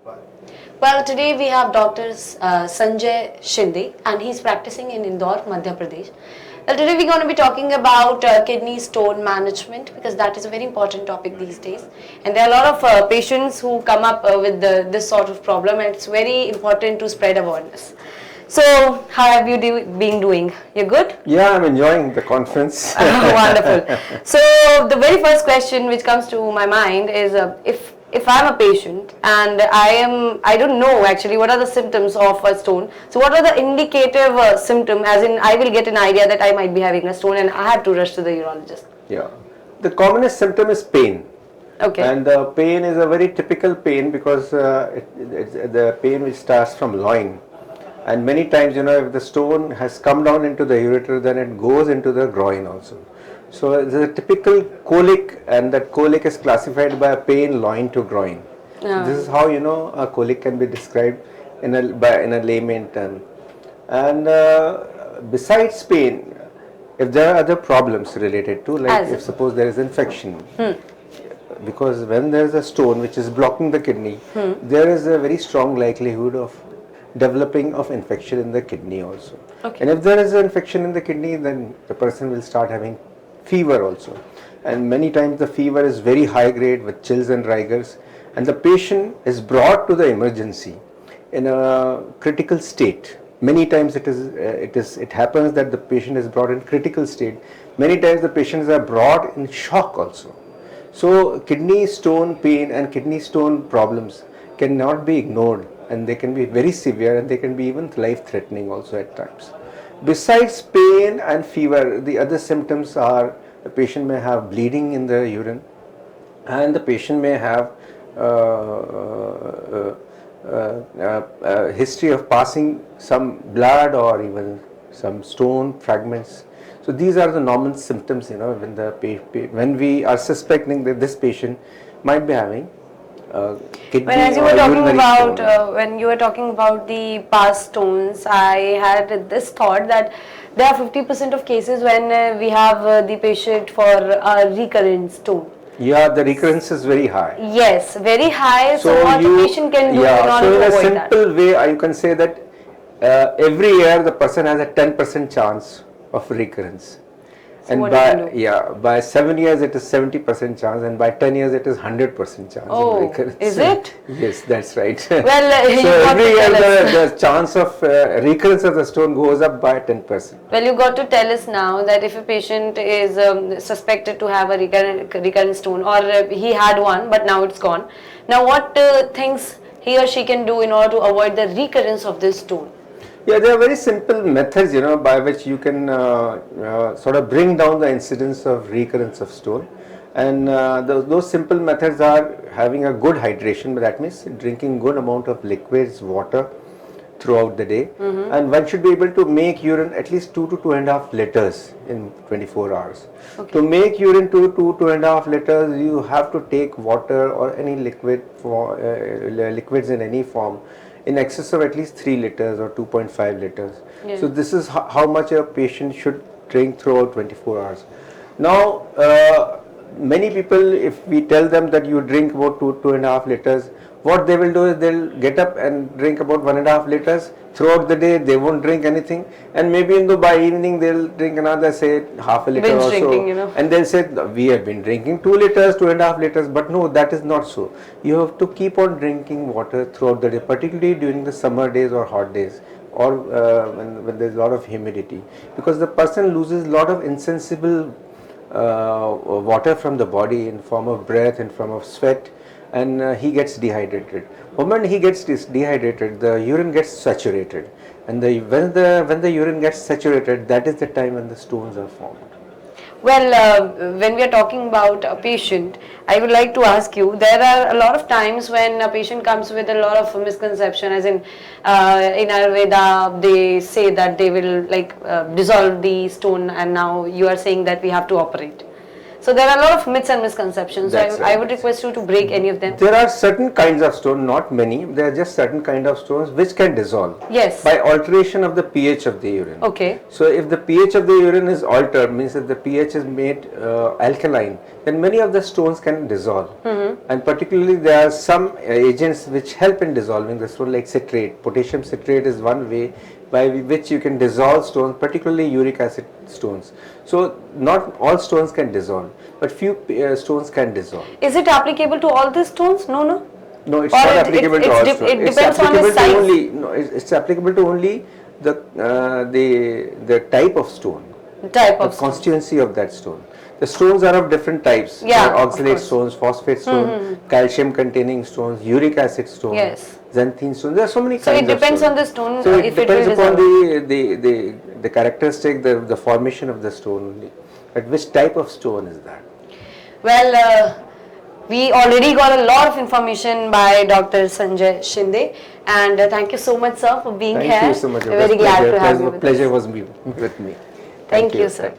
Well, today we have Dr. Sanjay Shinde, and he's practicing in Indore, Madhya Pradesh. Well, today we're going to be talking about kidney stone management, because that is a very important topic these days. And there are a lot of patients who come up with this sort of problem, and it's very important to spread awareness. So, how have you been doing? You're good? Yeah, I'm enjoying the conference. Wonderful. So the very first question which comes to my mind is if I'm a patient and I don't know actually what are the symptoms of a stone. So what are the indicative symptom, as in I will get an idea that I might be having a stone and I have to rush to the urologist. Yeah, the commonest symptom is pain. Okay. And the pain is a very typical pain because it's the pain which starts from loin. And many times, if the stone has come down into the ureter, then it goes into the groin also. So it's a typical colic, and that colic is classified by a pain loin to groin. This is how a colic can be described in a layman term. And besides pain, if there are other problems related to, like if suppose there is infection, because when there is a stone which is blocking the kidney, there is a very strong likelihood of developing of infection in the kidney also. Okay. And if there is an infection in the kidney, then the person will start having fever also. And many times the fever is very high grade with chills and rigors, and the patient is brought to the emergency in a critical state. Many times it happens that the patient is brought in critical state. Many times the patients are brought in shock also. So kidney stone pain and kidney stone problems cannot be ignored, and they can be very severe, and they can be even life-threatening also at times. Besides pain and fever, the other symptoms are the patient may have bleeding in the urine, and the patient may have history of passing some blood or even some stone fragments. So these are the normal symptoms, when we are suspecting that this patient might be having kidney As you or were talking urinary about, stone. when you were talking about the past stones, I had this thought that there are 50% of cases when we have the patient for a recurrent stone. Yeah, the recurrence is very high. Yes, very high. So what the patient can do in order so to in a avoid that? simple way, you can say that every year the person has a 10% chance of recurrence. So And what you can do? by 7 years it is 70% chance, and by 10 years it is 100% chance of recurrence. Is it? Yes, that's right. Well, you so got every to year tell us. the chance of recurrence of the stone goes up by 10%. Well, you got to tell us now that if a patient is suspected to have a recurrent stone, or he had one but now it's gone. Now, what things he or she can do in order to avoid the recurrence of this stone? Yeah, there are very simple methods, by which you can sort of bring down the incidence of recurrence of stone. And those simple methods are having a good hydration, but that means drinking good amount of liquids, water throughout the day. And one should be able to make urine at least 2 to 2.5 liters in 24 hours. Okay. To make urine 2.5 liters, you have to take water or any liquid for liquids in any form in excess of at least 3 liters or 2.5 liters. Yeah. So this is how much a patient should drink throughout 24 hours. Now, many people, if we tell them that you drink about 2.5 liters, what they will do is they'll get up and drink about 1.5 liters. Throughout the day, they won't drink anything, and maybe by evening they'll drink another, say, half a liter Binge or drinking, so. And they'll say, we have been drinking 2 liters, 2.5 liters, but no, that is not so. You have to keep on drinking water throughout the day, particularly during the summer days or hot days, or when there's a lot of humidity, because the person loses a lot of insensible water from the body in form of breath, in form of sweat, and he gets dehydrated. When he gets dehydrated, the urine gets saturated, and when the urine gets saturated, that is the time when the stones are formed. Well, when we are talking about a patient, I would like to ask you, there are a lot of times when a patient comes with a lot of misconception, as in Ayurveda, they say that they will dissolve the stone, and now you are saying that we have to operate. So there are a lot of myths and misconceptions. So That's I right, would that's request you to break any of them. There are certain kinds of stone, not many. There are just certain kind of stones which can dissolve. Yes. By alteration of the pH of the urine. Okay. So if the pH of the urine is altered, means that the pH is made alkaline, then many of the stones can dissolve. And particularly there are some agents which help in dissolving the stone, like citrate. Potassium citrate is one way by which you can dissolve stones, particularly uric acid stones. So not all stones can dissolve, but few stones can dissolve. Is it applicable to all these stones? No, no. No, it's Or not applicable to all stones. It depends on the size. Only, no, it's applicable to only the type of stone. The type of the stone. constituency of that stone. The stones are of different types. Yeah, There are oxalate of course. stones, phosphate stone, calcium containing stones, uric acid stone, Yes. xanthine stone. There are so many So kinds it of depends stones. on the stone So it if it will depends upon dissolve. the characteristic, the formation of the stone only. But which type of stone is that? Well, we already got a lot of information by Dr. Sanjay Shinde, and thank you so much, sir, for being Thank here. you so much. We're very glad to have you with us. Pleasure was with me. Thank you, sir.